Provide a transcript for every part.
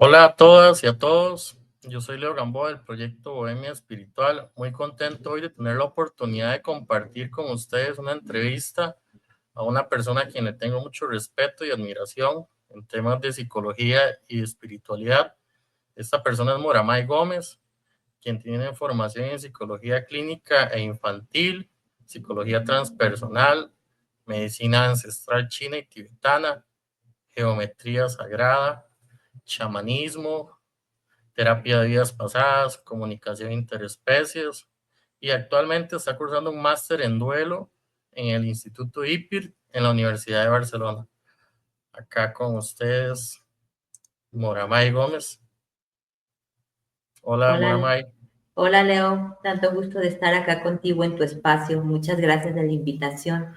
Hola a todas y a todos. Yo soy Leo Gamboa del proyecto Bohemia Espiritual. Muy contento hoy de tener la oportunidad de compartir con ustedes una entrevista a una persona a quien le tengo mucho respeto y admiración en temas de psicología y de espiritualidad. Esta persona es Moramay Gómez, quien tiene formación en psicología clínica e infantil, psicología transpersonal, medicina ancestral china y tibetana, geometría sagrada, chamanismo, terapia de vidas pasadas, comunicación interespecies, y actualmente está cursando un máster en duelo en el Instituto IPIR en la Universidad de Barcelona. Acá con ustedes, Moramay Gómez. Hola, Hola, Moramay. hola Leo, tanto gusto de estar acá contigo en tu espacio. Muchas gracias de la invitación.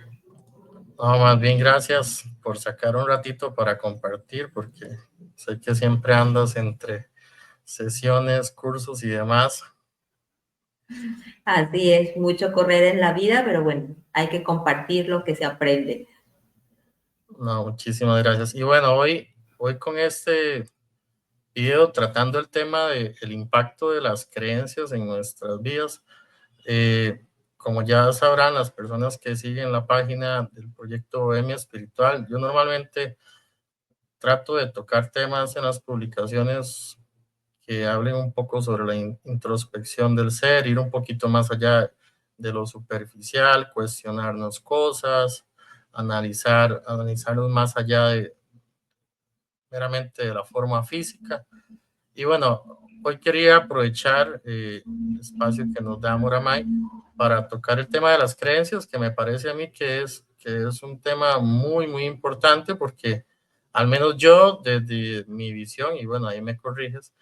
No, más bien gracias por sacar un ratito para compartir, porque sé que siempre andas entre sesiones, cursos y demás. Así es, mucho correr en la vida, pero bueno, hay que compartir lo que se aprende. No, muchísimas gracias. Y bueno, hoy con este video tratando el tema del impacto de las creencias en nuestras vidas. Eh, Como ya sabrán las personas que siguen la página del proyecto Bohemia Espiritual, yo normalmente trato de tocar temas en las publicaciones que hablen un poco sobre la introspección del ser, ir un poquito más allá de lo superficial, cuestionarnos cosas, analizarnos más allá de meramente de la forma física. Y bueno, hoy quería aprovechar el espacio que nos da Moramay para tocar el tema de las creencias, que me parece a mí que es un tema muy, muy importante porque al menos yo, desde mi visión, y bueno, ahí me corriges,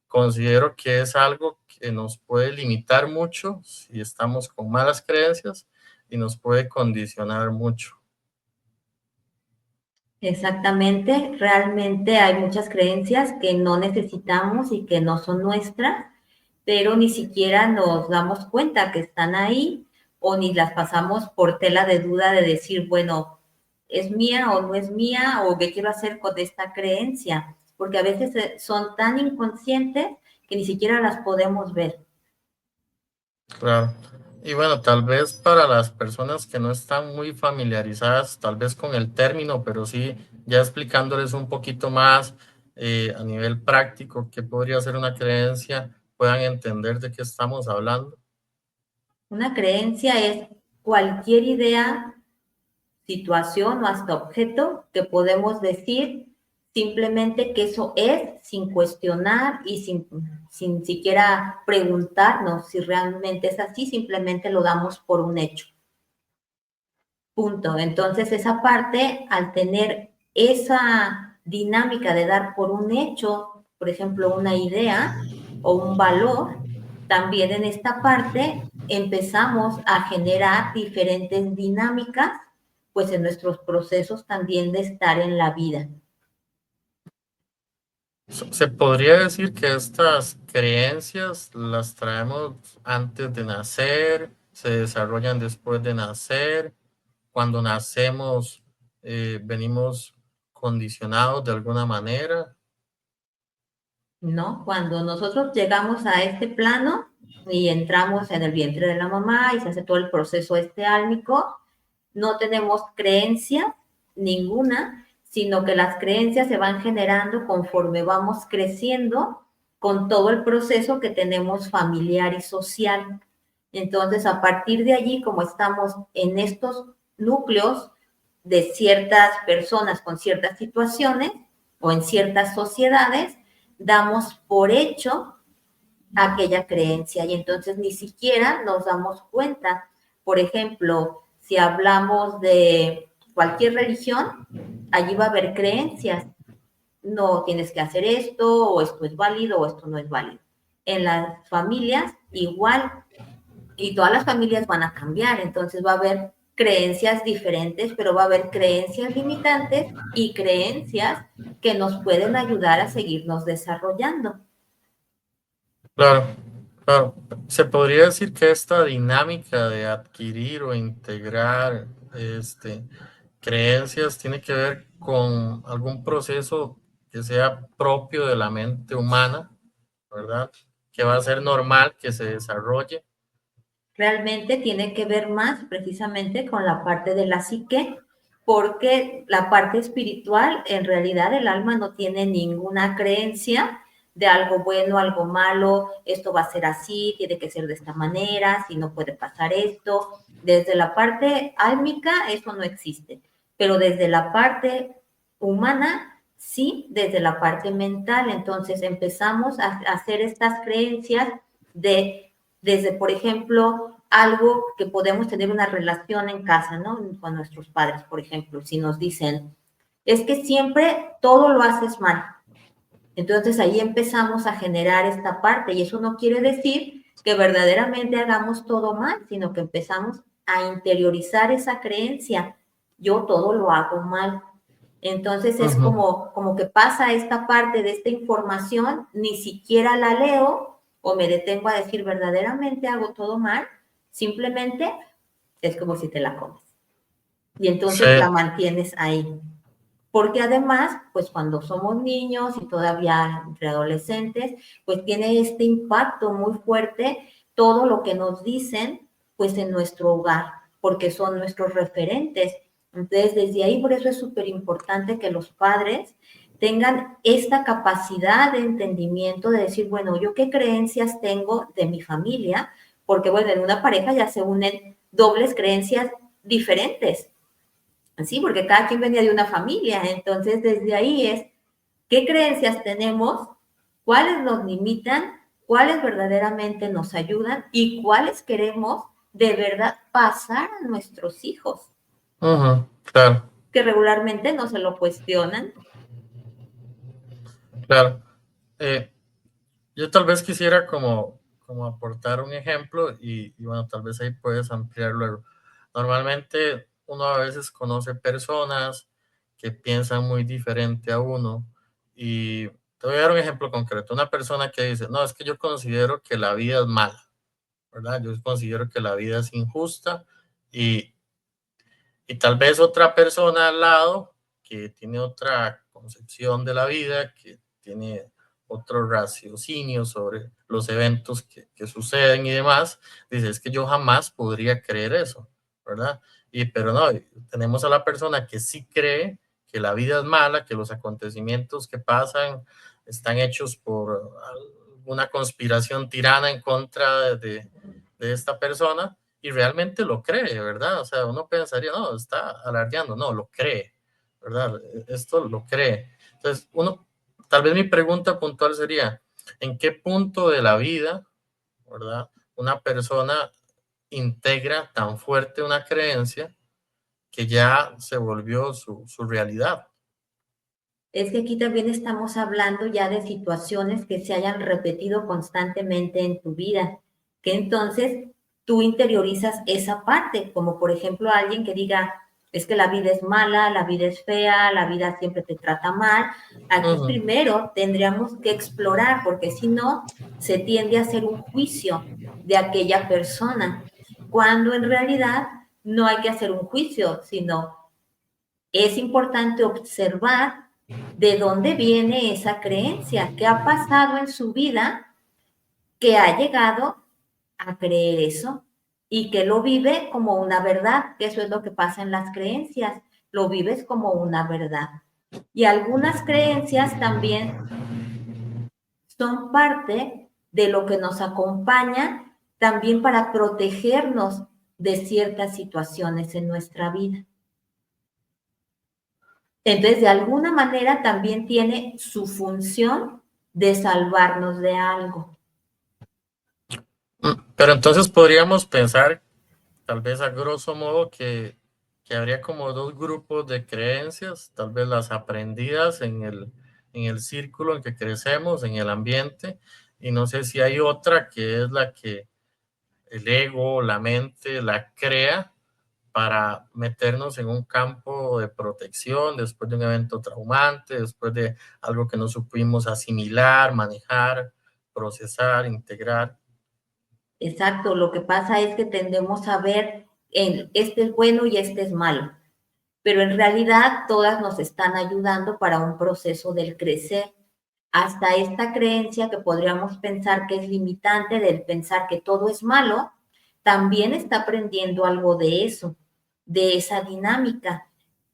considero que es algo que nos puede limitar mucho si estamos con malas creencias y nos puede condicionar mucho. Exactamente, realmente hay muchas creencias que no necesitamos y que no son nuestras, pero ni siquiera nos damos cuenta que están ahí o ni las pasamos por tela de duda de decir, bueno, ¿es mía o no es mía o qué quiero hacer con esta creencia? Porque a veces son tan inconscientes que ni siquiera las podemos ver. Claro. Y bueno, tal vez para las personas que no están muy familiarizadas, tal vez con el término, pero sí ya explicándoles un poquito más a nivel práctico qué podría ser una creencia, puedan entender de qué estamos hablando. Una creencia es cualquier idea, situación o hasta objeto que podemos decir simplemente que eso es sin cuestionar y sin siquiera preguntarnos si realmente es así, simplemente lo damos por un hecho. Punto. Entonces esa parte, al tener esa dinámica de dar por un hecho, por ejemplo, una idea o un valor, también en esta parte empezamos a generar diferentes dinámicas, pues en nuestros procesos también de estar en la vida. Se podría decir que estas creencias las traemos antes de nacer, se desarrollan después de nacer, cuando nacemos venimos condicionados de alguna manera. ¿No? Cuando nosotros llegamos a este plano y entramos en el vientre de la mamá y se hace todo el proceso este álmico, no tenemos creencia ninguna, sino que las creencias se van generando conforme vamos creciendo con todo el proceso que tenemos familiar y social. Entonces, a partir de allí, como estamos en estos núcleos de ciertas personas con ciertas situaciones o en ciertas sociedades, damos por hecho aquella creencia y entonces ni siquiera nos damos cuenta. Por ejemplo, si hablamos de cualquier religión, allí va a haber creencias. No tienes que hacer esto, o esto es válido, o esto no es válido. En las familias, igual, y todas las familias van a cambiar, entonces va a haber creencias diferentes, pero va a haber creencias limitantes y creencias que nos pueden ayudar a seguirnos desarrollando. Claro, claro. Se podría decir que esta dinámica de adquirir o integrar creencias tiene que ver con algún proceso que sea propio de la mente humana, ¿verdad? Que va a ser normal que se desarrolle. Realmente tiene que ver más precisamente con la parte de la psique, porque la parte espiritual, en realidad el alma no tiene ninguna creencia de algo bueno, algo malo, esto va a ser así, tiene que ser de esta manera, si no puede pasar esto. Desde la parte álmica eso no existe, pero desde la parte humana, sí, desde la parte mental. Entonces empezamos a hacer estas creencias de desde, por ejemplo, algo que podemos tener una relación en casa, ¿no? Con nuestros padres, por ejemplo, si nos dicen, es que siempre todo lo haces mal. Entonces ahí empezamos a generar esta parte y eso no quiere decir que verdaderamente hagamos todo mal, sino que empezamos a interiorizar esa creencia. Yo todo lo hago mal. Entonces es como que pasa esta parte de esta información, ni siquiera la leo o me detengo a decir verdaderamente hago todo mal, simplemente es como si te la comes. Y Sí, entonces la mantienes ahí. Porque además, pues cuando somos niños y todavía entre adolescentes, pues tiene este impacto muy fuerte todo lo que nos dicen, pues en nuestro hogar, porque son nuestros referentes. Entonces, desde ahí, por eso es súper importante que los padres tengan esta capacidad de entendimiento de decir, bueno, yo qué creencias tengo de mi familia, porque bueno, en una pareja ya se unen dobles creencias diferentes. Sí, porque cada quien venía de una familia, entonces desde ahí es qué creencias tenemos, cuáles nos limitan, cuáles verdaderamente nos ayudan y cuáles queremos de verdad pasar a nuestros hijos, claro, que regularmente no se lo cuestionan. claro. Eh, yo tal vez quisiera como aportar un ejemplo y bueno, tal vez ahí puedes ampliar luego. Normalmente uno a veces conoce personas que piensan muy diferente a uno y te voy a dar un ejemplo concreto. Una persona que dice, no, es que yo considero que la vida es mala, ¿verdad? Yo considero que la vida es injusta y, y tal vez otra persona al lado que tiene otra concepción de la vida, que tiene otro raciocinio sobre los eventos que suceden y demás, dice, es que yo jamás podría creer eso, ¿verdad? Pero no, tenemos a la persona que sí cree que la vida es mala, que los acontecimientos que pasan están hechos por una conspiración tirana en contra de esta persona y realmente lo cree, ¿verdad? O sea, uno pensaría, no, está alardeando, no, lo cree, ¿verdad? Esto lo cree. Entonces, tal vez mi pregunta puntual sería, ¿en qué punto de la vida, ¿verdad? Una persona integra tan fuerte una creencia que ya se volvió su realidad? Es que aquí también estamos hablando ya de situaciones que se hayan repetido constantemente en tu vida, que entonces tú interiorizas esa parte, como por ejemplo alguien que diga, es que la vida es mala, la vida es fea, la vida siempre te trata mal. Aquí Ujú, primero tendríamos que explorar, porque si no, se tiende a hacer un juicio de aquella persona, cuando en realidad no hay que hacer un juicio, sino es importante observar de dónde viene esa creencia, qué ha pasado en su vida que ha llegado a creer eso y que lo vive como una verdad, que eso es lo que pasa en las creencias, lo vives como una verdad. Y algunas creencias también son parte de lo que nos acompaña también para protegernos de ciertas situaciones en nuestra vida. Entonces, de alguna manera también tiene su función de salvarnos de algo. Pero entonces podríamos pensar, tal vez a grosso modo, que habría como dos grupos de creencias, tal vez las aprendidas en el círculo en que crecemos, en el ambiente, y no sé si hay otra que es la que el ego, la mente, la crea para meternos en un campo de protección después de un evento traumante, después de algo que no supimos asimilar, manejar, procesar, integrar. Exacto, lo que pasa es que tendemos a ver en este es bueno y este es malo. pero en realidad todas nos están ayudando para un proceso del crecer. Hasta esta creencia que podríamos pensar que es limitante del pensar que todo es malo, también está aprendiendo algo de eso, de esa dinámica.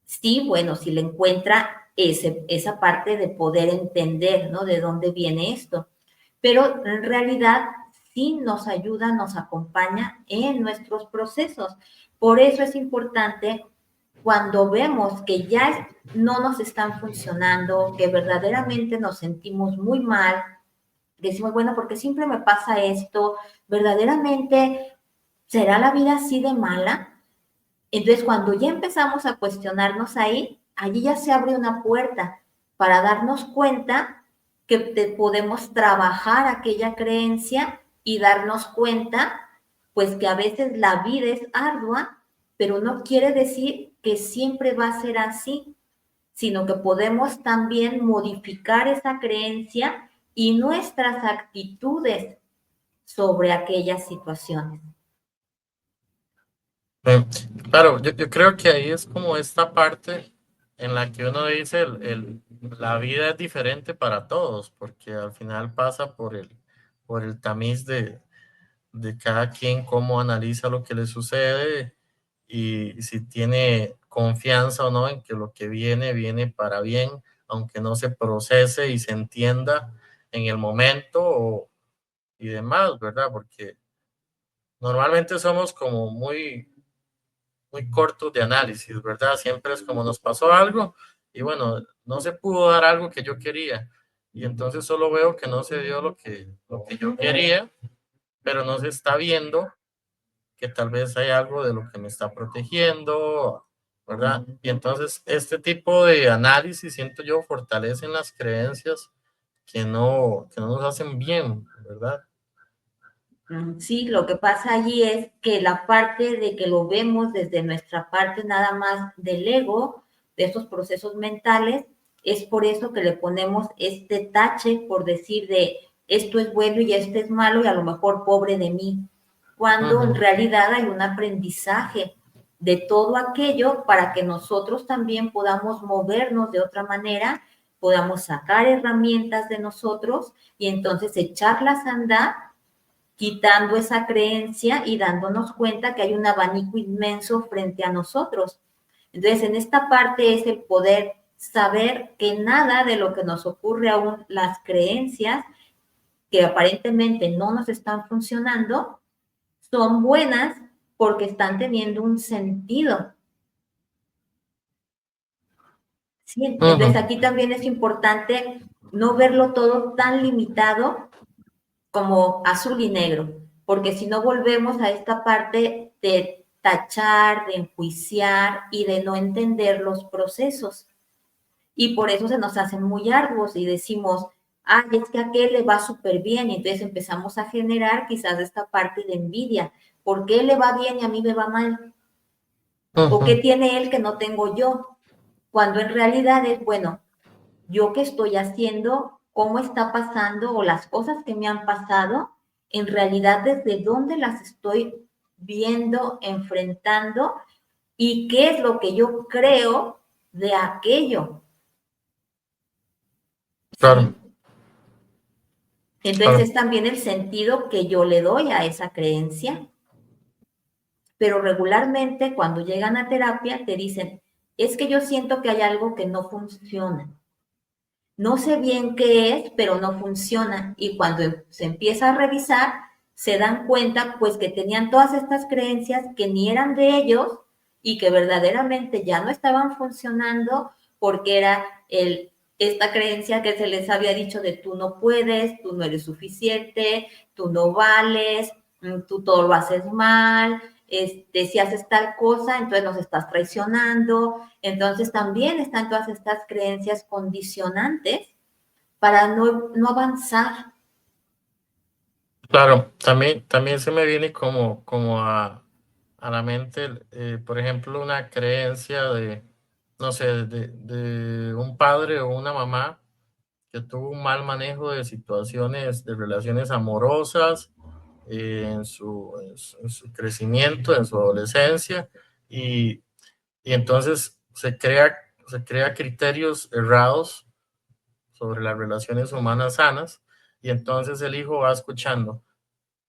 Sí, bueno, si le encuentra esa parte de poder entender, ¿no? De dónde viene esto. Pero en realidad sí nos ayuda, nos acompaña en nuestros procesos. Por eso es importante cuando vemos que ya no nos están funcionando, que verdaderamente nos sentimos muy mal, decimos, bueno, porque siempre me pasa esto, verdaderamente será la vida así de mala. Entonces, cuando ya empezamos a cuestionarnos ahí, allí ya se abre una puerta para darnos cuenta que podemos trabajar aquella creencia y darnos cuenta, pues que a veces la vida es ardua, pero no quiere decir que siempre va a ser así, sino que podemos también modificar esa creencia y nuestras actitudes sobre aquellas situaciones. Eh, Claro, yo creo que ahí es como esta parte en la que uno dice la vida es diferente para todos, porque al final pasa por el tamiz de cada quien cómo analiza lo que le sucede y si tiene confianza o no en que lo que viene viene para bien, aunque no se procese y se entienda en el momento y demás, ¿verdad? Porque normalmente somos como muy cortos de análisis, ¿verdad? Siempre es como nos pasó algo y bueno, no se pudo dar algo que yo quería y entonces solo veo que no se dio lo que yo quería, pero no se está viendo que tal vez hay algo de lo que me está protegiendo, ¿verdad? Y entonces este tipo de análisis, siento yo, fortalecen las creencias que no nos hacen bien, ¿verdad? Sí, lo que pasa allí es que la parte de que lo vemos desde nuestra parte nada más del ego, de estos procesos mentales, es por eso que le ponemos este tache por decir de esto es bueno y esto es malo y a lo mejor pobre de mí, cuando en Ujú. realidad hay un aprendizaje de todo aquello para que nosotros también podamos movernos de otra manera, podamos sacar herramientas de nosotros y entonces echarlas a andar quitando esa creencia y dándonos cuenta que hay un abanico inmenso frente a nosotros. Entonces, en esta parte es el poder saber que nada de lo que nos ocurre aún, las creencias que aparentemente no nos están funcionando, son buenas porque están teniendo un sentido. ¿Sí? Entonces, Ujú. aquí también es importante no verlo todo tan limitado como azul y negro, porque si no volvemos a esta parte de tachar, de enjuiciar y de no entender los procesos. Y por eso se nos hacen muy arduos y decimos, ay, es que a aquel le va súper bien, y entonces empezamos a generar quizás esta parte de envidia. ¿Por qué le va bien y a mí me va mal? ¿O qué Ujú. tiene él que no tengo yo? Cuando en realidad es, bueno, yo qué estoy haciendo, cómo está pasando o las cosas que me han pasado, en realidad desde dónde las estoy viendo, enfrentando y qué es lo que yo creo de aquello, Claro, ¿sí? Entonces claro. es también el sentido que yo le doy a esa creencia, pero regularmente cuando llegan a terapia te dicen, es que yo siento que hay algo que no funciona. No sé bien qué es, pero no funciona. Y cuando se empieza a revisar, se dan cuenta pues que tenían todas estas creencias que ni eran de ellos y que verdaderamente ya no estaban funcionando porque era esta creencia que se les había dicho de tú no puedes, tú no eres suficiente, tú no vales, tú todo lo haces mal, si haces tal cosa, entonces nos estás traicionando. Entonces también están todas estas creencias condicionantes para no avanzar. Claro, también se me viene como a la mente, por ejemplo, una creencia de, no sé, de un padre o una mamá que tuvo un mal manejo de situaciones, de relaciones amorosas en su crecimiento, en su adolescencia, y, y entonces se crea criterios errados sobre las relaciones humanas sanas, y entonces el hijo va escuchando: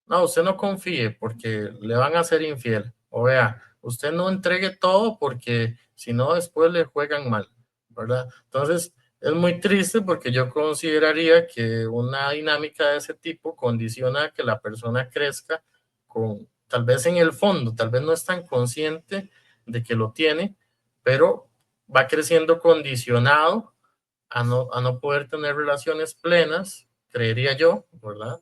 no, usted no confíe porque le van a ser infiel. O vea, usted no entregue todo porque si no después le juegan mal, ¿verdad? Entonces es muy triste porque yo consideraría que una dinámica de ese tipo condiciona que la persona crezca con, tal vez en el fondo, tal vez no es tan consciente de que lo tiene, pero va creciendo condicionado a no poder tener relaciones plenas, creería yo, ¿verdad?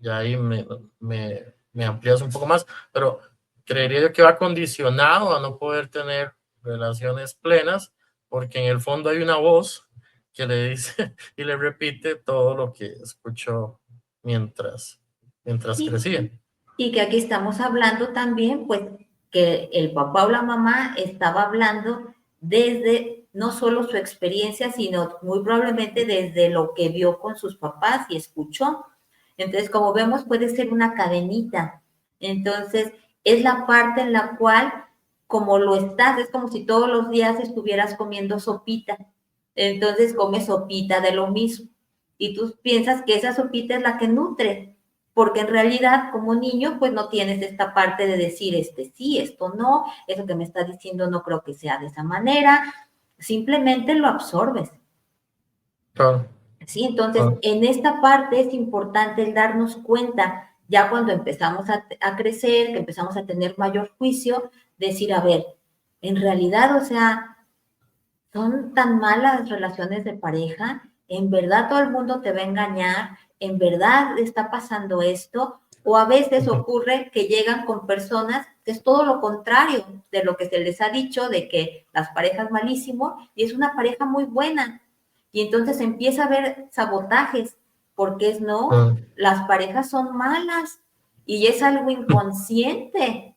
Ya ahí me amplías un poco más, pero creería yo que va condicionado a no poder tener relaciones plenas, porque en el fondo hay una voz que le dice y le repite todo lo que escuchó mientras Y, crecía. y que aquí estamos hablando también, pues, que el papá o la mamá estaba hablando desde no solo su experiencia, sino muy probablemente desde lo que vio con sus papás y escuchó. Entonces, como vemos, puede ser una cadenita. Entonces, es la parte en la cual, como lo estás, es como si todos los días estuvieras comiendo sopita. Entonces, comes sopita de lo mismo. Y tú piensas que esa sopita es la que nutre, porque en realidad como niño pues no tienes esta parte de decir sí, esto no, eso que me está diciendo no creo que sea de esa manera, simplemente lo absorbes. Claro, Sí, entonces claro. en esta parte es importante el darnos cuenta, ya cuando empezamos a crecer, que empezamos a tener mayor juicio, decir, a ver, en realidad, o sea, son tan malas relaciones de pareja, en verdad todo el mundo te va a engañar, en verdad está pasando esto, o a veces ocurre que llegan con personas que es todo lo contrario de lo que se les ha dicho, de que las parejas malísimo, y es una pareja muy buena. Y entonces empieza a haber sabotajes, porque es no, Mm. las parejas son malas y es algo inconsciente.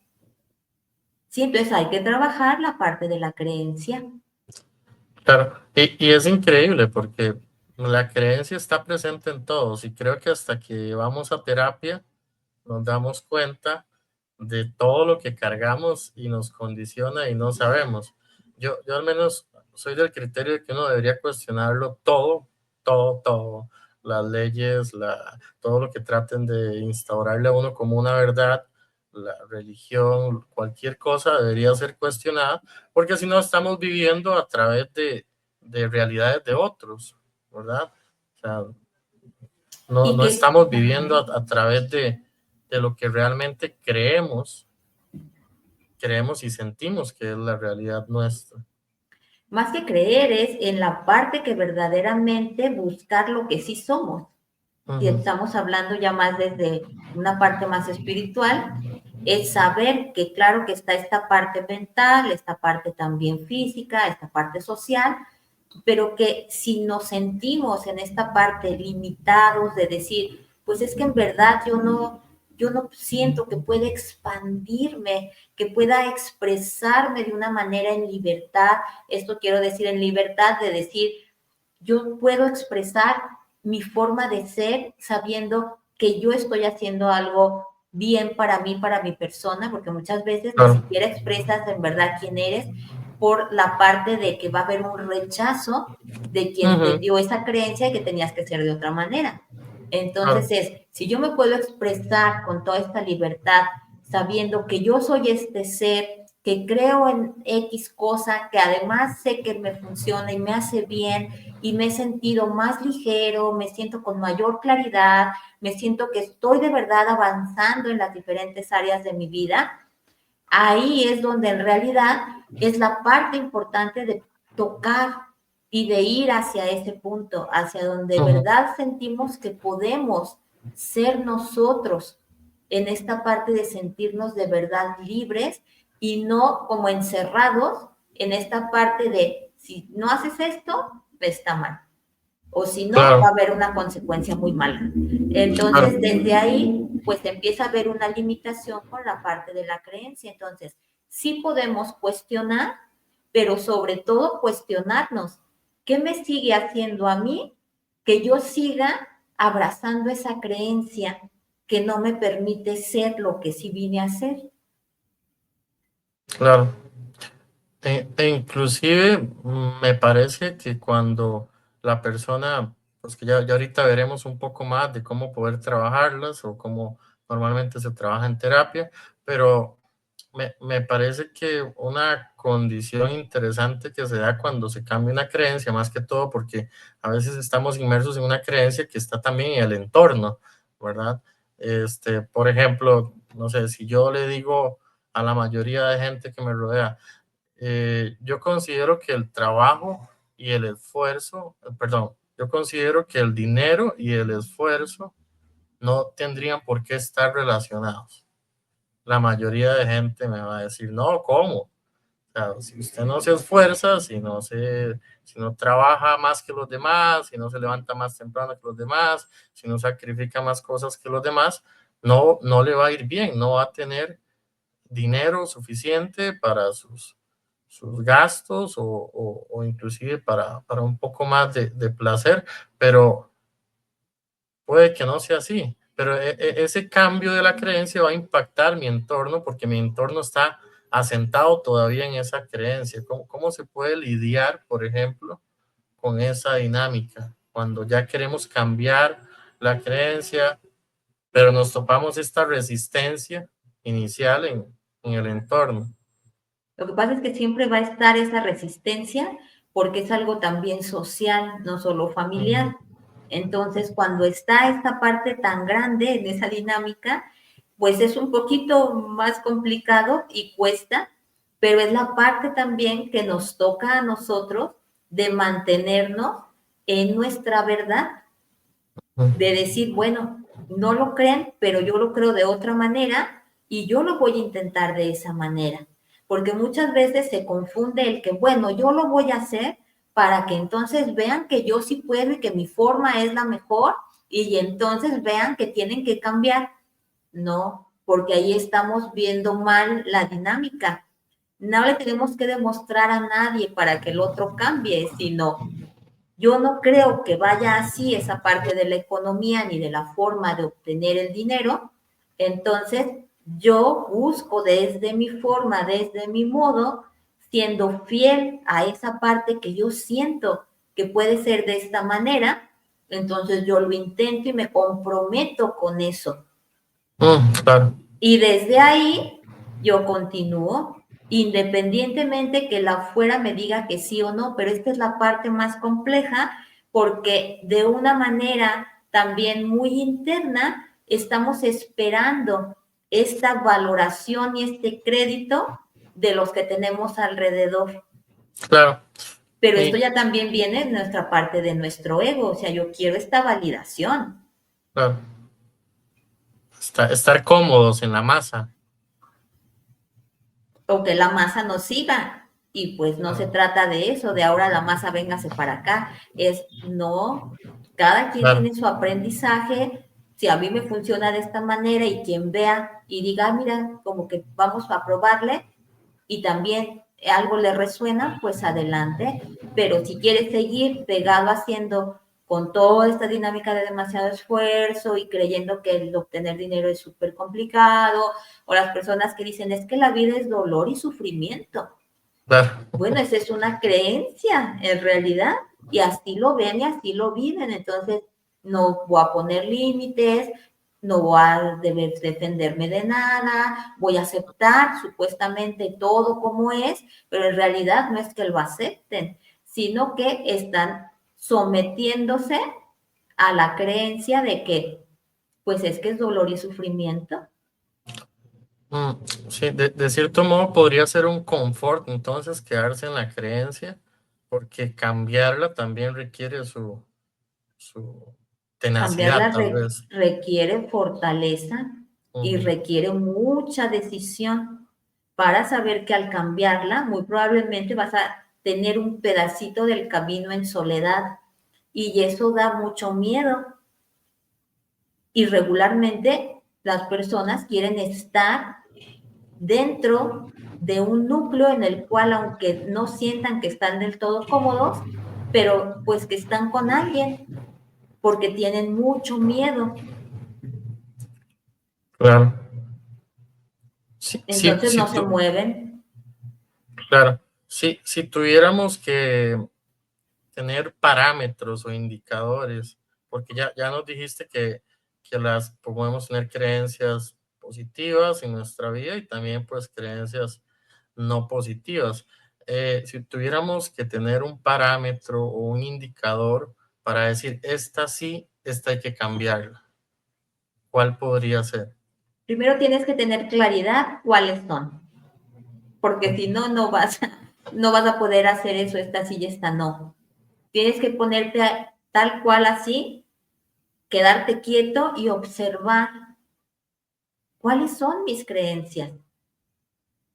Sí, entonces hay que trabajar la parte de la creencia. Claro, y es increíble porque la creencia está presente en todos, y creo que hasta que vamos a terapia nos damos cuenta de todo lo que cargamos y nos condiciona y no sabemos. Yo al menos soy del criterio de que uno debería cuestionarlo todo, todo, todo. Las leyes, todo lo que traten de instaurarle a uno como una verdad, la religión, cualquier cosa debería ser cuestionada, porque si no estamos viviendo a través de realidades de otros, ¿verdad? O sea, Y no que estamos viviendo a través de lo que realmente creemos y sentimos que es la realidad nuestra. más que creer es en la parte que verdaderamente buscar lo que sí somos. Si Ujú. estamos hablando ya más desde una parte más espiritual, es saber que claro que está esta parte mental, esta parte también física, esta parte social, pero que si nos sentimos en esta parte limitados de decir, pues es que en verdad yo no siento que pueda expandirme, que pueda expresarme de una manera en libertad, esto quiero decir en libertad de decir, yo puedo expresar mi forma de ser sabiendo que yo estoy haciendo algo bien para mí, para mi persona, porque muchas veces ni Claro. siquiera expresas en verdad quién eres por la parte de que va a haber un rechazo de quien te Ujú. dio esa creencia de que tenías que ser de otra manera. Entonces Claro. si yo me puedo expresar con toda esta libertad, sabiendo que yo soy este ser, que creo en X cosa, que además sé que me funciona y me hace bien, y me he sentido más ligero, me siento con mayor claridad, me siento que estoy de verdad avanzando en las diferentes áreas de mi vida, ahí es donde en realidad es la parte importante de tocar y de ir hacia ese punto, hacia donde de Ujú. verdad sentimos que podemos ser nosotros en esta parte de sentirnos de verdad libres y no como encerrados en esta parte de si no haces esto, está mal. O si no, va a Claro. haber una consecuencia muy mala. Entonces, Claro. desde ahí, pues empieza a haber una limitación con la parte de la creencia. Entonces, sí podemos cuestionar, pero sobre todo cuestionarnos, ¿qué me sigue haciendo a mí que yo siga abrazando esa creencia que no me permite ser lo que sí vine a ser? Claro. Inclusive me parece que cuando la persona, pues que ya ahorita veremos un poco más de cómo poder trabajarlas o cómo normalmente se trabaja en terapia, pero me parece que una condición interesante que se da cuando se cambia una creencia, más que todo porque a veces estamos inmersos en una creencia que está también en el entorno, ¿verdad? Por ejemplo, no sé, si yo le digo a la mayoría de gente que me rodea, yo considero que el trabajo y el esfuerzo, perdón, yo considero que el dinero y el esfuerzo no tendrían por qué estar relacionados. La mayoría de gente me va a decir, no, ¿cómo? O sea, si usted no se esfuerza, si no trabaja más que los demás, si no se levanta más temprano que los demás, si no sacrifica más cosas que los demás, no le va a ir bien, no va a tener dinero suficiente para sus gastos o inclusive para un poco más de placer, pero puede que no sea así. Pero ese cambio de la creencia va a impactar mi entorno porque mi entorno está asentado todavía en esa creencia. ¿Cómo se puede lidiar, por ejemplo, con esa dinámica cuando ya queremos cambiar la creencia, pero nos topamos esta resistencia inicial en el entorno? Lo que pasa es que siempre va a estar esa resistencia porque es algo también social, no solo Mm, familiar. Entonces, cuando está esta parte tan grande en esa dinámica, pues es un poquito más complicado y cuesta, pero es la parte también que nos toca a nosotros de mantenernos en nuestra verdad, de mm. decir, bueno, no lo creen, pero yo lo creo de otra manera y yo lo voy a intentar de esa manera. Porque muchas veces se confunde el que, bueno, yo lo voy a hacer para que entonces vean que yo sí puedo y que mi forma es la mejor y entonces vean que tienen que cambiar. No, porque ahí estamos viendo mal la dinámica. No le tenemos que demostrar a nadie para que el otro cambie, sino yo no creo que vaya así esa parte de la economía ni de la forma de obtener el dinero. Entonces, yo busco desde mi forma, desde mi modo, siendo fiel a esa parte que yo siento que puede ser de esta manera. Entonces, yo lo intento y me comprometo con eso. Claro, Y desde ahí yo continúo, independientemente que la afuera me diga que sí o no, pero esta es la parte más compleja porque de una manera también muy interna estamos esperando esta valoración y este crédito de los que tenemos alrededor. claro. Pero esto Y, ya también viene de nuestra parte de nuestro ego, o sea, yo quiero esta validación. claro, estar cómodos en la masa. O que la masa nos siga. Y pues no se trata de eso, de ahora la masa véngase para acá. Es no, cada quien Claro, tiene su aprendizaje. Si a mí me funciona de esta manera y quien vea y diga, mira, como que vamos a probarle y también algo le resuena, pues adelante. Pero si quieres seguir pegado haciendo con toda esta dinámica de demasiado esfuerzo y creyendo que el obtener dinero es súper complicado, o las personas que dicen es que la vida es dolor y sufrimiento. claro, Bueno, esa es una creencia en realidad y así lo ven y así lo viven. Entonces, no voy a poner límites, no voy a deber defenderme de nada, voy a aceptar supuestamente todo como es, pero en realidad no es que lo acepten, sino que están sometiéndose a la creencia de que, pues es que es dolor y sufrimiento. Mm, sí, de cierto modo podría ser un confort entonces quedarse en la creencia, porque cambiarla también requiere su tenacidad, Cambiarla tal vez. requiere fortaleza y Ujú, requiere mucha decisión para saber que al cambiarla, muy probablemente vas a tener un pedacito del camino en soledad y eso da mucho miedo. Y regularmente las personas quieren estar dentro de un núcleo en el cual, aunque no sientan que están del todo cómodos, pero pues que están con alguien porque tienen mucho miedo. claro. Sí, sí, Entonces sí, no se mueven. claro. Si tuviéramos que tener parámetros o indicadores, porque ya nos dijiste que las podemos tener creencias positivas en nuestra vida y también pues creencias no positivas. Si tuviéramos que tener un parámetro o un indicador para decir, esta sí, esta hay que cambiarla, ¿cuál podría ser? Primero tienes que tener claridad cuáles son, porque si no, no vas a poder hacer eso, esta sí y esta no. Tienes que ponerte tal cual así, quedarte quieto y observar cuáles son mis creencias,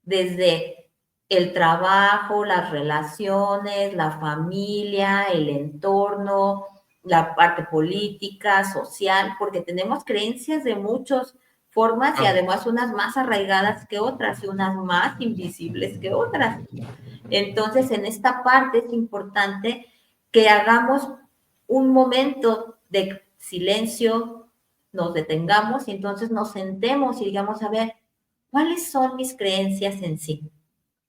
desde el trabajo, las relaciones, la familia, el entorno, la parte política, social, porque tenemos creencias de muchas formas y Ah, además unas más arraigadas que otras y unas más invisibles que otras. Entonces, en esta parte es importante que hagamos un momento de silencio, nos detengamos y entonces nos sentemos y digamos, a ver, ¿cuáles son mis creencias en sí?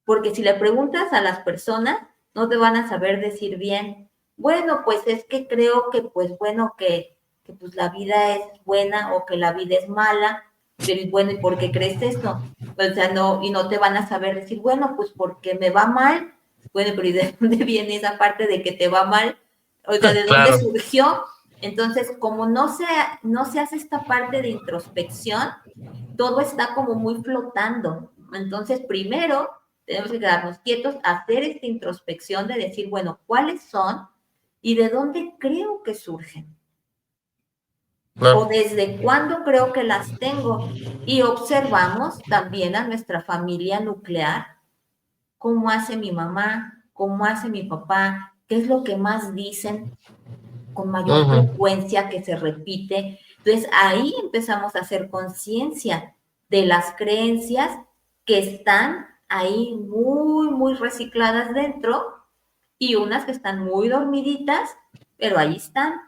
Porque si le preguntas a las personas, no te van a saber decir bien, bueno, pues es que creo que, pues bueno, que pues la vida es buena o que la vida es mala, pero bueno, ¿y por qué crees esto? O sea, no, y no te van a saber decir, bueno, pues porque me va mal, bueno, pero ¿y de dónde viene esa parte de que te va mal? O sea, ¿de dónde claro, surgió? Entonces, como no se hace esta parte de introspección, todo está como muy flotando. Entonces, primero tenemos que quedarnos quietos, hacer esta introspección de decir, bueno, ¿cuáles son y de dónde creo que surgen? O claro. desde cuándo creo que las tengo. Y observamos también a nuestra familia nuclear, cómo hace mi mamá, cómo hace mi papá, qué es lo que más dicen con mayor Ujú. frecuencia que se repite. Entonces ahí empezamos a hacer conciencia de las creencias que están ahí muy recicladas dentro y unas que están muy dormiditas, pero ahí están.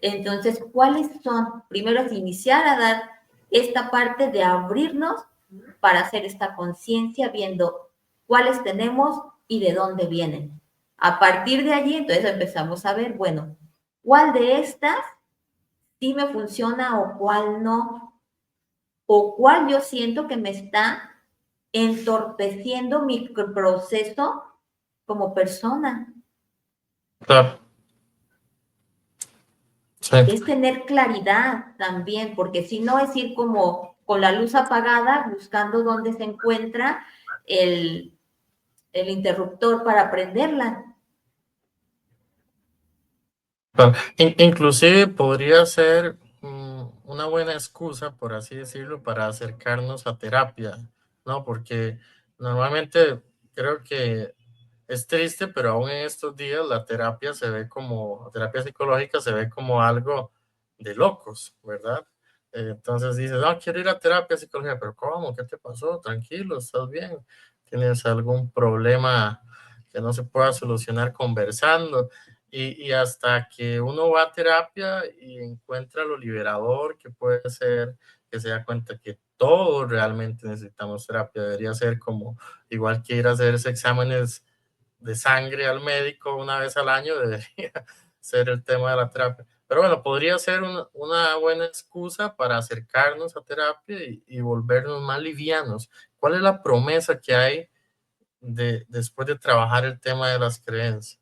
Entonces, ¿cuáles son? Primero es iniciar a dar esta parte de abrirnos para hacer esta conciencia viendo cuáles tenemos y de dónde vienen. A partir de allí, entonces empezamos a ver, bueno, ¿cuál de estas sí me funciona o cuál no? ¿O cuál yo siento que me está entorpeciendo mi proceso como persona? Claro, sí. Es tener claridad también, porque si no es ir como con la luz apagada, buscando dónde se encuentra el, el interruptor para prenderla. Claro. Inclusive podría ser una buena excusa, por así decirlo, para acercarnos a terapia, ¿no? Porque normalmente creo que es triste, pero aún en estos días la terapia se ve como, terapia psicológica se ve como algo de locos, ¿verdad? Entonces dices, no, quiero ir a terapia psicológica, pero ¿cómo? ¿Qué te pasó? Tranquilo, ¿estás bien? ¿Tienes algún problema que no se pueda solucionar conversando? Y hasta que uno va a terapia y encuentra lo liberador que puede ser, que se da cuenta que todos realmente necesitamos terapia, debería ser como igual que ir a hacerse exámenes de sangre al médico una vez al año, debería ser el tema de la terapia. Pero bueno, podría ser una buena excusa para acercarnos a terapia y volvernos más livianos. ¿Cuál es la promesa que hay después de trabajar el tema de las creencias?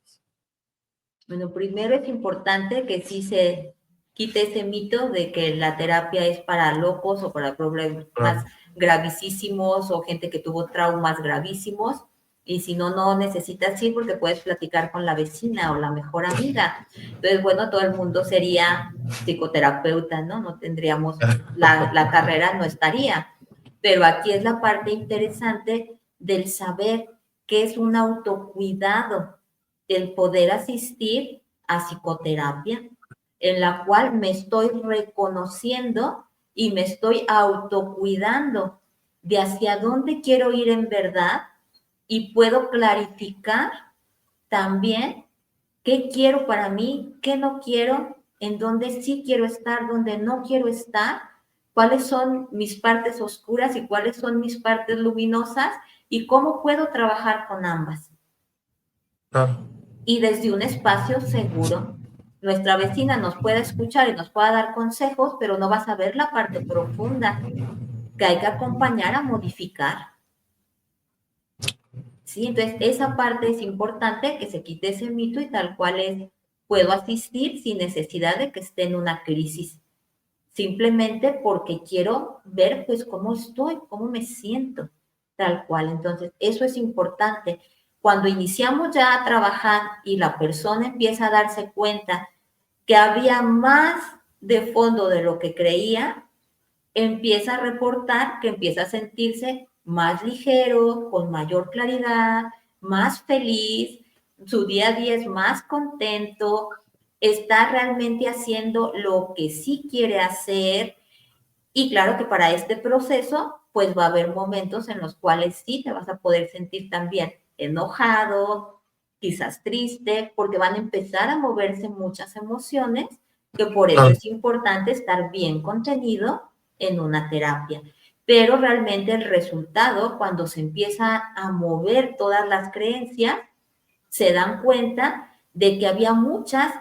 Bueno, primero es importante que sí se quite ese mito de que la terapia es para locos o para problemas Claro, gravísimos o gente que tuvo traumas gravísimos. Y si no, no necesitas ir porque puedes platicar con la vecina o la mejor amiga. Entonces, bueno, todo el mundo sería psicoterapeuta, ¿no? No tendríamos, la carrera no estaría. Pero aquí es la parte interesante del saber que es un autocuidado, el poder asistir a psicoterapia, en la cual me estoy reconociendo y me estoy autocuidando de hacia dónde quiero ir en verdad y puedo clarificar también qué quiero para mí, qué no quiero, en dónde sí quiero estar, dónde no quiero estar, cuáles son mis partes oscuras y cuáles son mis partes luminosas y cómo puedo trabajar con ambas. Claro. y desde un espacio seguro. Nuestra vecina nos puede escuchar y nos pueda dar consejos, pero no va a saber la parte profunda que hay que acompañar a modificar. ¿Sí? Entonces, esa parte es importante, que se quite ese mito y tal cual es, puedo asistir sin necesidad de que esté en una crisis, simplemente porque quiero ver pues cómo estoy, cómo me siento, tal cual. Entonces, eso es importante. Cuando iniciamos ya a trabajar y la persona empieza a darse cuenta que había más de fondo de lo que creía, empieza a reportar que empieza a sentirse más ligero, con mayor claridad, más feliz, su día a día es más contento, está realmente haciendo lo que sí quiere hacer. Y claro que para este proceso, pues va a haber momentos en los cuales sí te vas a poder sentir también enojado, quizás triste, porque van a empezar a moverse muchas emociones, que por eso Claro. es importante estar bien contenido en una terapia. Pero realmente el resultado, cuando se empieza a mover todas las creencias, se dan cuenta de que había muchas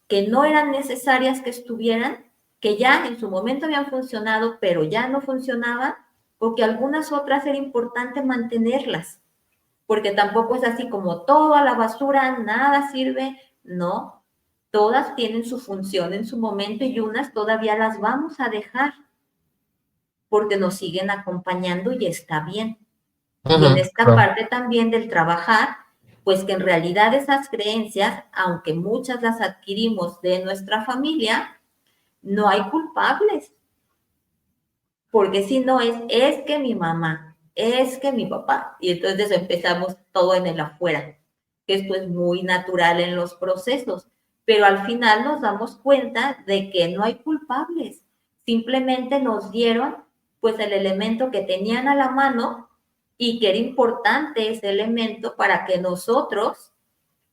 que no eran necesarias que estuvieran, que ya en su momento habían funcionado, pero ya no funcionaban, porque algunas otras era importante mantenerlas, porque tampoco es así como todo a la basura, nada sirve, no, todas tienen su función en su momento y unas todavía las vamos a dejar porque nos siguen acompañando y está bien. Y en esta Claro. parte también del trabajar, pues que en realidad esas creencias, aunque muchas las adquirimos de nuestra familia, no hay culpables, porque si no es que mi mamá, es que mi papá, y entonces empezamos todo en el afuera, que esto es muy natural en los procesos, pero al final nos damos cuenta de que no hay culpables, simplemente nos dieron pues el elemento que tenían a la mano y que era importante ese elemento para que nosotros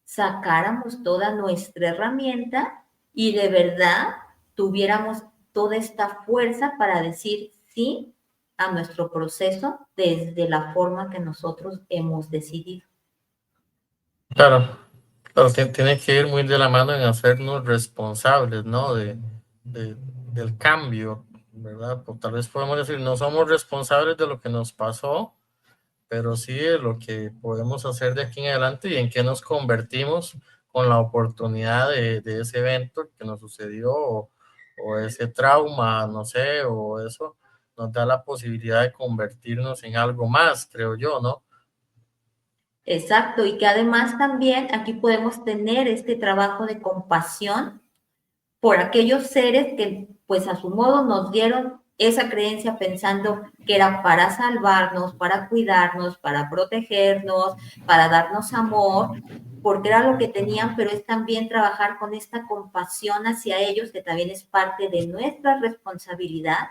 sacáramos toda nuestra herramienta y de verdad tuviéramos toda esta fuerza para decir sí a nuestro proceso desde la forma que nosotros hemos decidido. Claro, claro, tiene que ir muy de la mano en hacernos responsables, ¿no? Del cambio, ¿verdad? Pues tal vez podemos decir, no somos responsables de lo que nos pasó, pero sí de lo que podemos hacer de aquí en adelante y en qué nos convertimos con la oportunidad de ese evento que nos sucedió o ese trauma, no sé, o eso nos da la posibilidad de convertirnos en algo más, creo yo, ¿no? Exacto, y que además también aquí podemos tener este trabajo de compasión por aquellos seres que pues a su modo nos dieron esa creencia pensando que era para salvarnos, para cuidarnos, para protegernos, para darnos amor, porque era lo que tenían, pero es también trabajar con esta compasión hacia ellos, que también es parte de nuestra responsabilidad,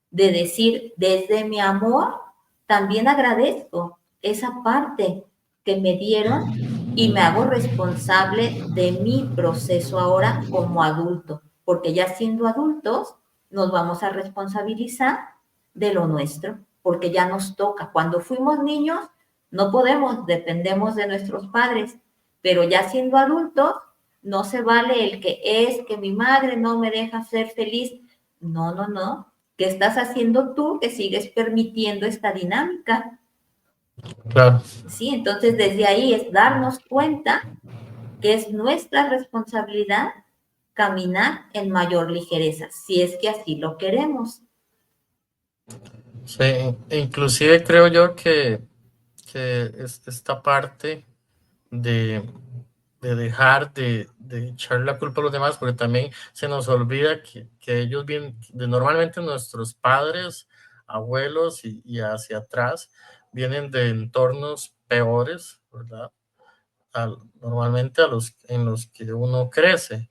de decir, desde mi amor, también agradezco esa parte que me dieron y me hago responsable de mi proceso ahora como adulto, porque ya siendo adultos nos vamos a responsabilizar de lo nuestro, porque ya nos toca. Cuando fuimos niños no podemos, dependemos de nuestros padres, pero ya siendo adultos no se vale el que es que mi madre no me deja ser feliz. No, no, no. ¿Qué estás haciendo tú que sigues permitiendo esta dinámica? Claro. Sí, entonces desde ahí es darnos cuenta que es nuestra responsabilidad caminar en mayor ligereza, si es que así lo queremos. Sí, inclusive creo yo que es esta parte de, de dejar de echar la culpa a los demás, porque también se nos olvida que ellos vienen, normalmente nuestros padres, abuelos y hacia atrás, vienen de entornos peores, ¿verdad? Normalmente en los que uno crece,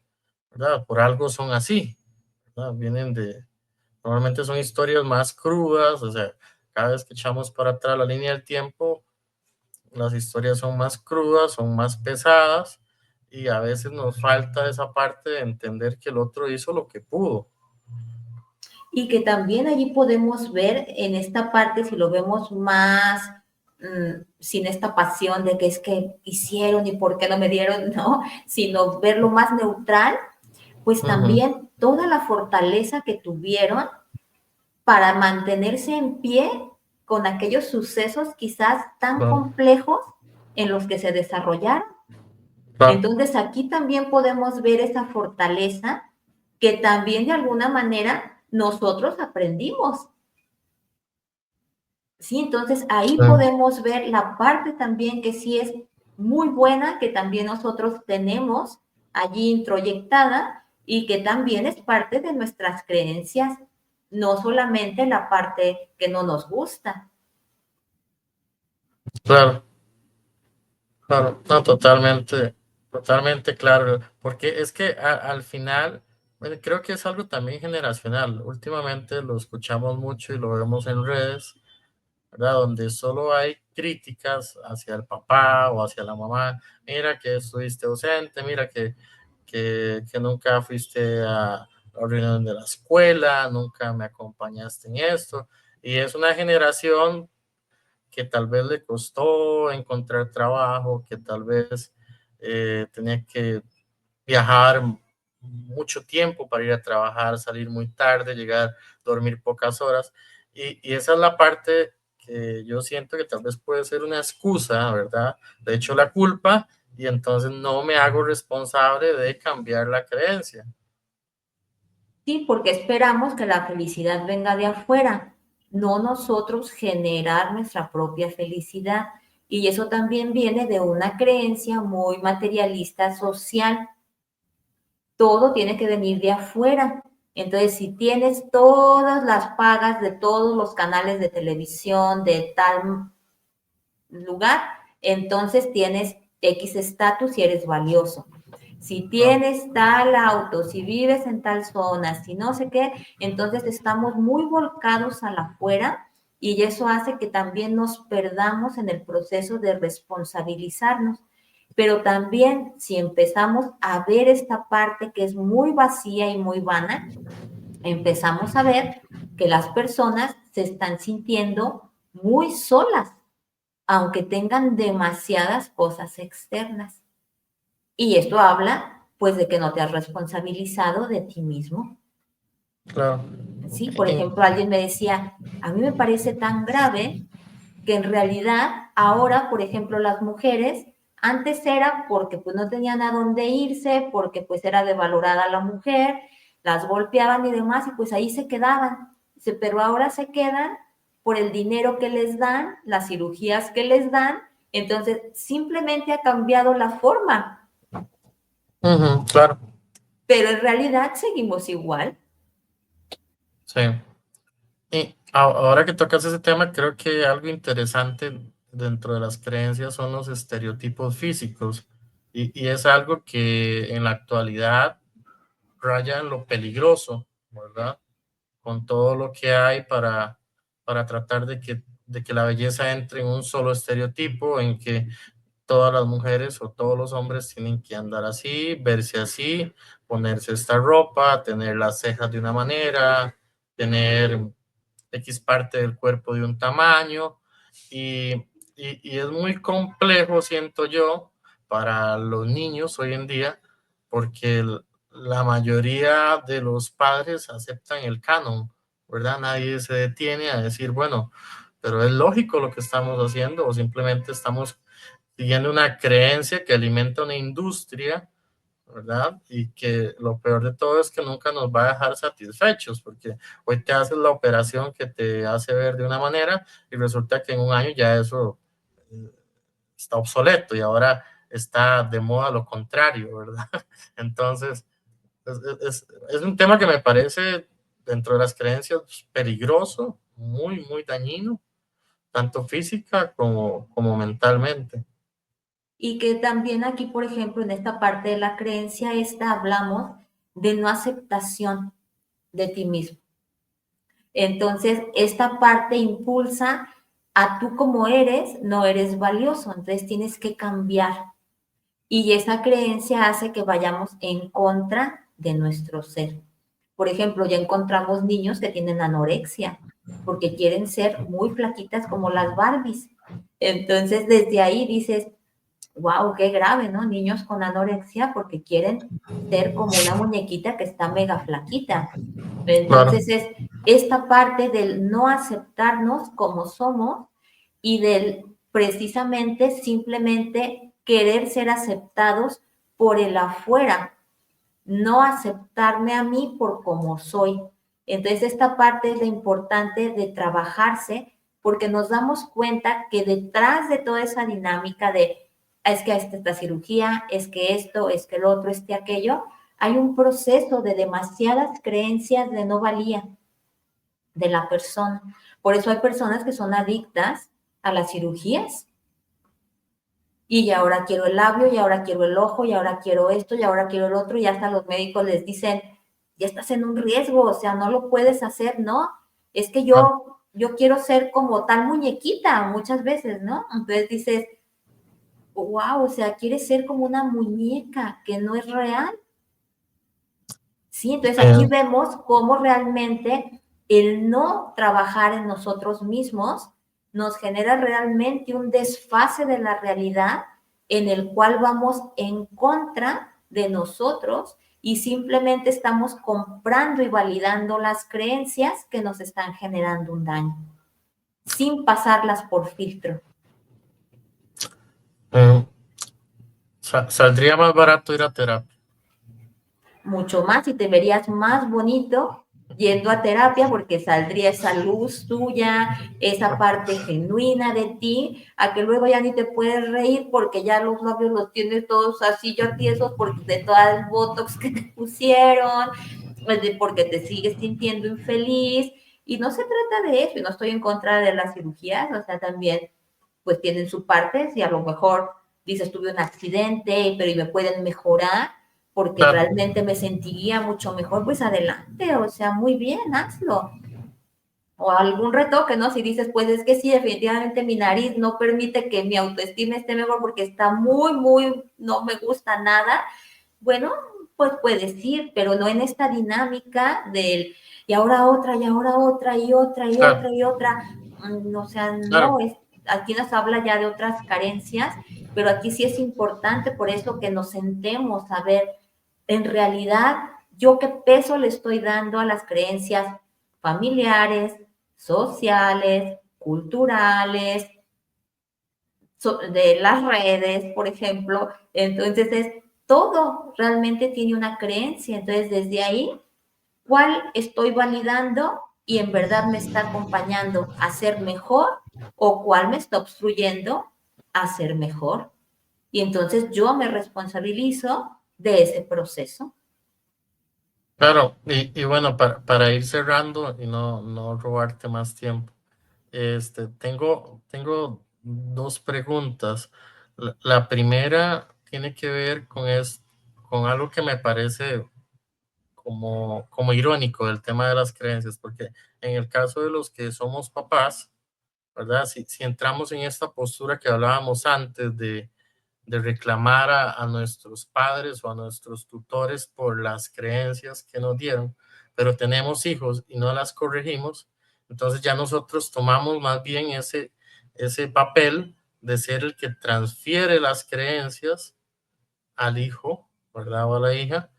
¿verdad? Por algo son así, ¿verdad? Normalmente son historias más crudas, o sea, cada vez que echamos para atrás la línea del tiempo, las historias son más crudas, son más pesadas y a veces nos falta esa parte de entender que el otro hizo lo que pudo. Y que también allí podemos ver en esta parte, si lo vemos más sin esta pasión de que es que hicieron y por qué no me dieron, no, sino verlo más neutral, pues también toda la fortaleza que tuvieron para mantenerse en pie con aquellos sucesos quizás tan Claro, complejos en los que se desarrollaron. claro, Entonces aquí también podemos ver esa fortaleza que también de alguna manera nosotros aprendimos. Sí, entonces ahí sí, podemos ver la parte también que sí es muy buena, que también nosotros tenemos allí introyectada y que también es parte de nuestras creencias, no solamente la parte que no nos gusta. claro, claro, no, totalmente, totalmente claro, porque es que al final, bueno, creo que es algo también generacional. Últimamente lo escuchamos mucho y lo vemos en redes, ¿verdad? Donde solo hay críticas hacia el papá o hacia la mamá. Mira que estuviste ausente, mira que nunca fuiste a la reunión de la escuela, nunca me acompañaste en esto. Y es una generación que tal vez le costó encontrar trabajo, que tal vez tenía que viajar mucho tiempo para ir a trabajar, salir muy tarde, llegar, dormir pocas horas. Y esa es la parte que yo siento que tal vez puede ser una excusa, ¿verdad? De hecho, la culpa, y entonces no me hago responsable de cambiar la creencia. Sí, porque esperamos que la felicidad venga de afuera, no nosotros generar nuestra propia felicidad. Y eso también viene de una creencia muy materialista social. Todo tiene que venir de afuera. Entonces, si tienes todas las pagas de todos los canales de televisión de tal lugar, entonces tienes X estatus y eres valioso. Si Ah, tienes tal auto, si vives en tal zona, si no sé qué, entonces estamos muy volcados a la afuera y eso hace que también nos perdamos en el proceso de responsabilizarnos. Pero también si empezamos a ver esta parte que es muy vacía y muy vana, empezamos a ver que las personas se están sintiendo muy solas, aunque tengan demasiadas cosas externas. Y esto habla, pues, de que no te has responsabilizado de ti mismo. claro. Sí, por ejemplo, alguien me decía, a mí me parece tan grave que en realidad ahora, por ejemplo, las mujeres, antes era porque pues no tenían a dónde irse, porque pues era devalorada la mujer, las golpeaban y demás, y pues ahí se quedaban. Dice, pero ahora se quedan por el dinero que les dan, las cirugías que les dan, entonces simplemente ha cambiado la forma, Ujú, claro, pero en realidad seguimos igual. sí. Y ahora que tocas ese tema, creo que algo interesante dentro de las creencias son los estereotipos físicos. Y es algo que en la actualidad raya en lo peligroso, ¿verdad? Con todo lo que hay para tratar de que la belleza entre en un solo estereotipo, en que todas las mujeres o todos los hombres tienen que andar así, verse así, ponerse esta ropa, tener las cejas de una manera, tener X parte del cuerpo de un tamaño y, y es muy complejo, siento yo, para los niños hoy en día, porque la mayoría de los padres aceptan el canon, ¿verdad? Nadie se detiene a decir, bueno, pero es lógico lo que estamos haciendo o simplemente estamos siguiendo una creencia que alimenta una industria, ¿verdad? Y que lo peor de todo es que nunca nos va a dejar satisfechos, porque hoy te haces la operación que te hace ver de una manera y resulta que en un año ya eso eh, está obsoleto y ahora está de moda lo contrario, ¿verdad? Entonces, es un tema que me parece dentro de las creencias peligroso, muy, muy dañino, tanto física como mentalmente. Y que también aquí, por ejemplo, en esta parte de la creencia esta hablamos de no aceptación de ti mismo. Entonces, esta parte impulsa a tú como eres, no eres valioso, entonces tienes que cambiar. Y esa creencia hace que vayamos en contra de nuestro ser. Por ejemplo, ya encontramos niños que tienen anorexia porque quieren ser muy flaquitas como las Barbies. Entonces, desde ahí dices, wow, qué grave, ¿no? Niños con anorexia porque quieren ser como una muñequita que está mega flaquita. Claro. Entonces, es esta parte del no aceptarnos como somos y del precisamente simplemente querer ser aceptados por el afuera, no aceptarme a mí por como soy. Entonces, esta parte es la importante de trabajarse porque nos damos cuenta que detrás de toda esa dinámica de es que esta cirugía, es que esto, es que el otro, es que aquello, hay un proceso de demasiadas creencias de no valía de la persona. Por eso hay personas que son adictas a las cirugías y ahora quiero el labio, y ahora quiero el ojo, y ahora quiero esto, y ahora quiero el otro, y hasta los médicos les dicen, ya estás en un riesgo, o sea, no lo puedes hacer, ¿no? Es que Claro. yo quiero ser como tal muñequita muchas veces, ¿no? Entonces dices, wow, o sea, quieres ser como una muñeca que no es real. Sí, entonces aquí Eh, vemos cómo realmente el no trabajar en nosotros mismos nos genera realmente un desfase de la realidad en el cual vamos en contra de nosotros y simplemente estamos comprando y validando las creencias que nos están generando un daño, sin pasarlas por filtro. eh, Saldría más barato ir a terapia. Mucho más y te verías más bonito yendo a terapia porque saldría esa luz tuya, esa parte genuina de ti, a que luego ya ni te puedes reír porque ya los labios los tienes todos así ya tiesos porque de todo el botox que te pusieron, porque te sigues sintiendo infeliz y no se trata de eso, y no estoy en contra de las cirugías, o sea, también pues tienen su parte, si a lo mejor dices tuve un accidente, pero y me pueden mejorar, porque Claro. realmente me sentiría mucho mejor, pues adelante, o sea, muy bien, hazlo. O algún retoque, ¿no? Si dices, pues es que sí, definitivamente mi nariz no permite que mi autoestima esté mejor porque está muy, muy, no me gusta nada. Bueno, pues puedes ir, pero no en esta dinámica del y ahora otra, y ahora otra, y otra, y Claro. otra, y otra. O sea, Claro. no, aquí nos habla ya de otras carencias, pero aquí sí es importante por eso que nos sentemos a ver en realidad yo qué peso le estoy dando a las creencias familiares, sociales, culturales, de las redes, por ejemplo. Entonces es todo realmente tiene una creencia. Entonces desde ahí, ¿cuál estoy validando y en verdad me está acompañando a ser mejor o cuál me está obstruyendo a ser mejor? Y entonces yo me responsabilizo de ese proceso. Claro. Y bueno, para ir cerrando y no robarte más tiempo, tengo dos preguntas. La primera tiene que ver con algo que me parece como irónico del tema de las creencias, porque en el caso de los que somos papás, ¿verdad? Si entramos en esta postura que hablábamos antes de reclamar a nuestros padres o a nuestros tutores por las creencias que nos dieron, pero tenemos hijos y no las corregimos, entonces ya nosotros tomamos más bien ese papel de ser el que transfiere las creencias al hijo, ¿verdad? O a la hija,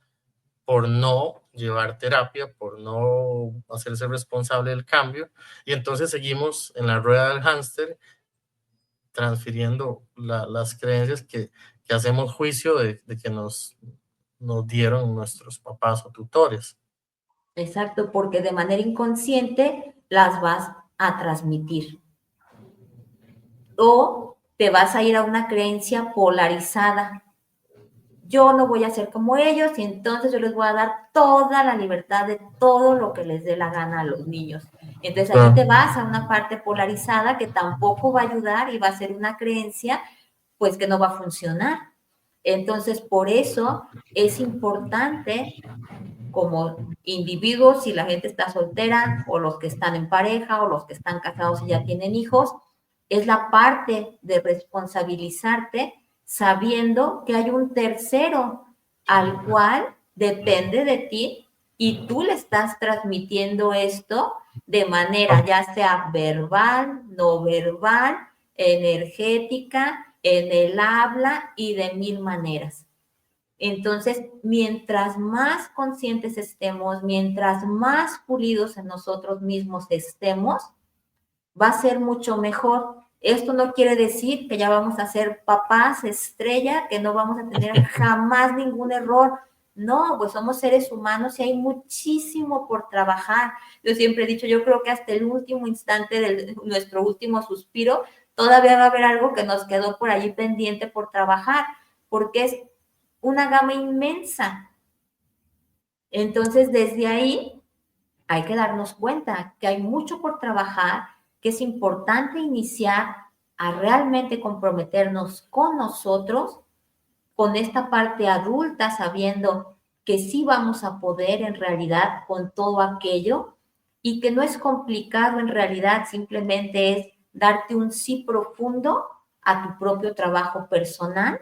por no llevar terapia, por no hacerse responsable del cambio, y entonces seguimos en la rueda del hámster transfiriendo las creencias que hacemos juicio de que nos dieron nuestros papás o tutores. Exacto, porque de manera inconsciente las vas a transmitir. O te vas a ir a una creencia polarizada. Yo no voy a ser como ellos y entonces yo les voy a dar toda la libertad de todo lo que les dé la gana a los niños. Entonces aquí Claro. te vas a una parte polarizada que tampoco va a ayudar y va a ser una creencia pues que no va a funcionar. Entonces por eso es importante como individuos, si la gente está soltera o los que están en pareja o los que están casados y ya tienen hijos, es la parte de responsabilizarte sabiendo que hay un tercero al cual depende de ti y tú le estás transmitiendo esto de manera ya sea verbal, no verbal, energética, en el habla y de mil maneras. Entonces, mientras más conscientes estemos, mientras más pulidos en nosotros mismos estemos, va a ser mucho mejor. Esto no quiere decir que ya vamos a ser papás estrella, que no vamos a tener jamás ningún error. No, pues somos seres humanos y hay muchísimo por trabajar. Yo siempre he dicho, yo creo que hasta el último instante de nuestro último suspiro, todavía va a haber algo que nos quedó por allí pendiente por trabajar, porque es una gama inmensa. Entonces, desde ahí hay que darnos cuenta que hay mucho por trabajar, que es importante iniciar a realmente comprometernos con nosotros, con esta parte adulta, sabiendo que sí vamos a poder en realidad con todo aquello y que no es complicado en realidad, simplemente es darte un sí profundo a tu propio trabajo personal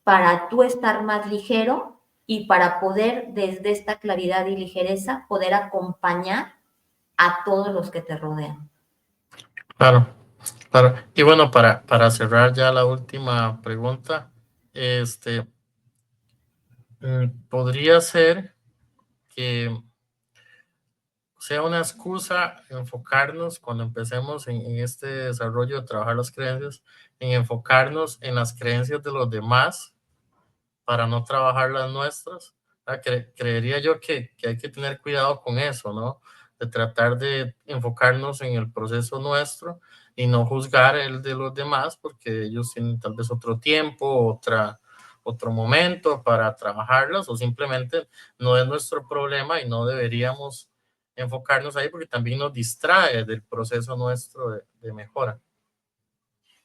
para tú estar más ligero y para poder desde esta claridad y ligereza poder acompañar a todos los que te rodean. Claro, claro. Y bueno, para cerrar ya la última pregunta, este, podría ser que sea una excusa enfocarnos cuando empecemos en este desarrollo de trabajar las creencias, en enfocarnos en las creencias de los demás para no trabajar las nuestras. Creería yo que hay que tener cuidado con eso, ¿no? De tratar de enfocarnos en el proceso nuestro y no juzgar el de los demás porque ellos tienen tal vez otro tiempo, otro momento para trabajarlas o simplemente no es nuestro problema y no deberíamos enfocarnos ahí porque también nos distrae del proceso nuestro de mejora.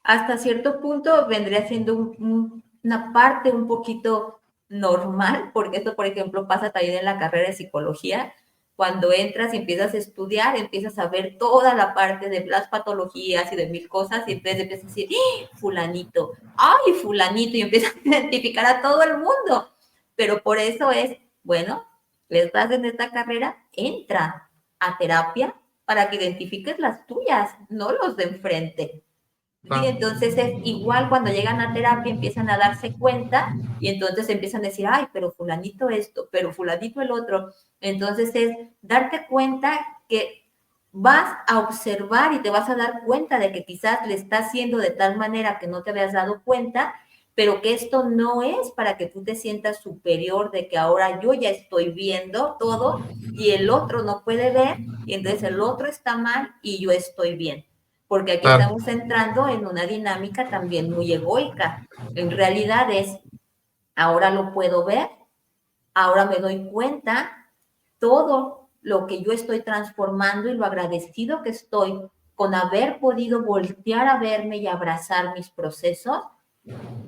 Hasta cierto punto vendría siendo una parte un poquito normal, porque esto, por ejemplo, pasa también en la carrera de psicología. Cuando entras y empiezas a estudiar, empiezas a ver toda la parte de las patologías y de mil cosas, y entonces empiezas a decir, ¡Ah, fulanito! ¡Ay, fulanito! Y empiezas a identificar a todo el mundo. Pero por eso es, bueno, estás en esta carrera, entra a terapia para que identifiques las tuyas, no los de enfrente. Sí, Ah, entonces es igual cuando llegan a terapia, empiezan a darse cuenta y entonces empiezan a decir, ay, pero fulanito esto, pero fulanito el otro. Entonces es darte cuenta que vas a observar y te vas a dar cuenta de que quizás le está haciendo de tal manera que no te habías dado cuenta, pero que esto no es para que tú te sientas superior de que ahora yo ya estoy viendo todo y el otro no puede ver y entonces el otro está mal y yo estoy bien, porque aquí claro, estamos entrando en una dinámica también muy egoica. En realidad es, ahora lo puedo ver, ahora me doy cuenta todo lo que yo estoy transformando y lo agradecido que estoy con haber podido voltear a verme y abrazar mis procesos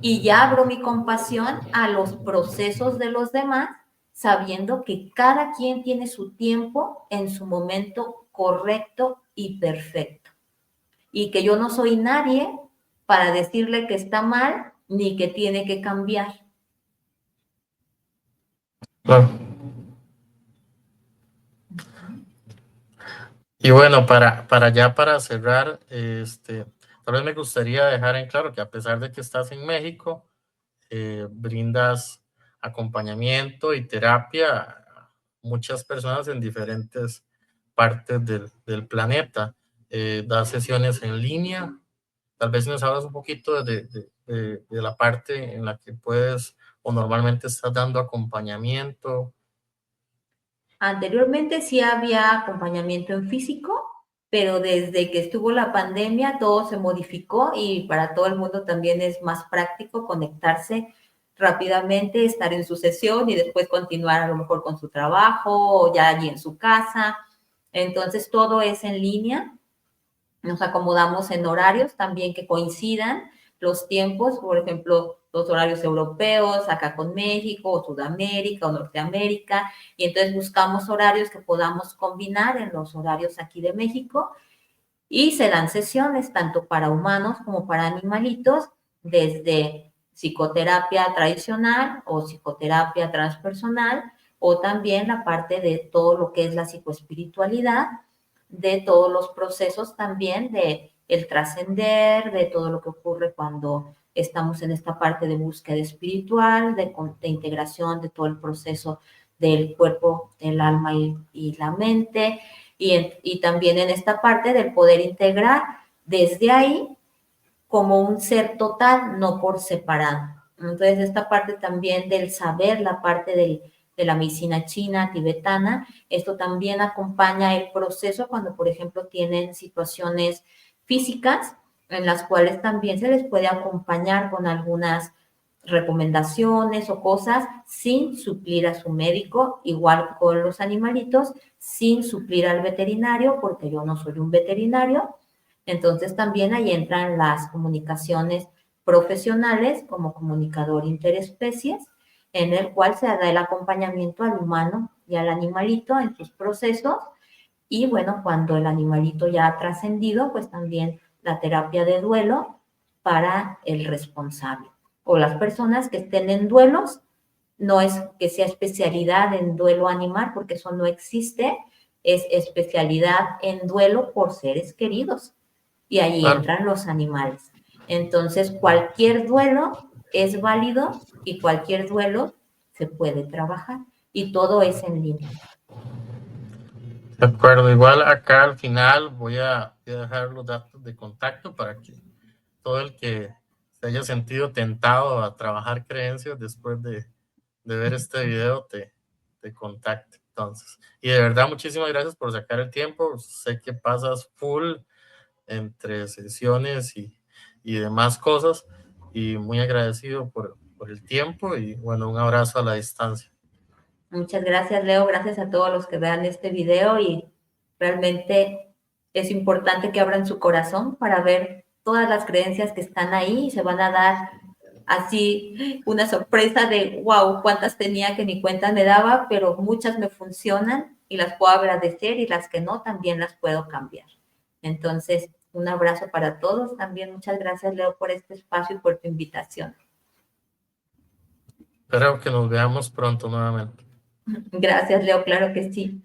y ya abro mi compasión a los procesos de los demás, sabiendo que cada quien tiene su tiempo en su momento correcto y perfecto y que yo no soy nadie para decirle que está mal ni que tiene que cambiar. claro. Y bueno, para cerrar, tal vez me gustaría dejar en claro que a pesar de que estás en México, brindas acompañamiento y terapia a muchas personas en diferentes partes del planeta. Das sesiones en línea. Tal vez nos hablas un poquito de la parte en la que puedes o normalmente estás dando acompañamiento. Anteriormente sí había acompañamiento en físico, pero desde que estuvo la pandemia todo se modificó y para todo el mundo también es más práctico conectarse rápidamente, estar en su sesión y después continuar a lo mejor con su trabajo o ya allí en su casa. Entonces todo es en línea. Nos acomodamos en horarios también que coincidan los tiempos, por ejemplo, los horarios europeos, acá con México, o Sudamérica, o Norteamérica, y entonces buscamos horarios que podamos combinar en los horarios aquí de México, y se dan sesiones tanto para humanos como para animalitos, desde psicoterapia tradicional o psicoterapia transpersonal, o también la parte de todo lo que es la psicoespiritualidad, de todos los procesos también de el trascender, de todo lo que ocurre cuando estamos en esta parte de búsqueda espiritual, de integración de todo el proceso del cuerpo, el alma y la mente, y también en esta parte del poder integrar desde ahí como un ser total, no por separado. Entonces, esta parte también del saber, la parte de la medicina china, tibetana, esto también acompaña el proceso cuando, por ejemplo, tienen situaciones físicas en las cuales también se les puede acompañar con algunas recomendaciones o cosas sin suplir a su médico, igual con los animalitos, sin suplir al veterinario, porque yo no soy un veterinario. Entonces también ahí entran las comunicaciones profesionales como comunicador interespecies, en el cual se da el acompañamiento al humano y al animalito en sus procesos. Y bueno, cuando el animalito ya ha trascendido, pues también la terapia de duelo para el responsable. O las personas que estén en duelos, no es que sea especialidad en duelo animal, porque eso no existe, es especialidad en duelo por seres queridos. Y ahí Claro, entran los animales. Entonces, cualquier duelo es válido y cualquier duelo se puede trabajar. Y todo es en línea. de acuerdo. Igual acá al final voy a dejar los datos de contacto para que todo el que se haya sentido tentado a trabajar creencias después de ver este video te contacte. Entonces, y de verdad, muchísimas gracias por sacar el tiempo. Sé que pasas full entre sesiones y demás cosas, y muy agradecido por el tiempo y bueno, un abrazo a la distancia. Muchas gracias, Leo. Gracias a todos los que vean este video y realmente es importante que abran su corazón para ver todas las creencias que están ahí y se van a dar así una sorpresa de, wow, cuántas tenía que ni cuenta me daba, pero muchas me funcionan y las puedo agradecer y las que no también las puedo cambiar. Entonces, un abrazo para todos. También muchas gracias, Leo, por este espacio y por tu invitación. Espero que nos veamos pronto nuevamente. Gracias, Leo, claro que sí.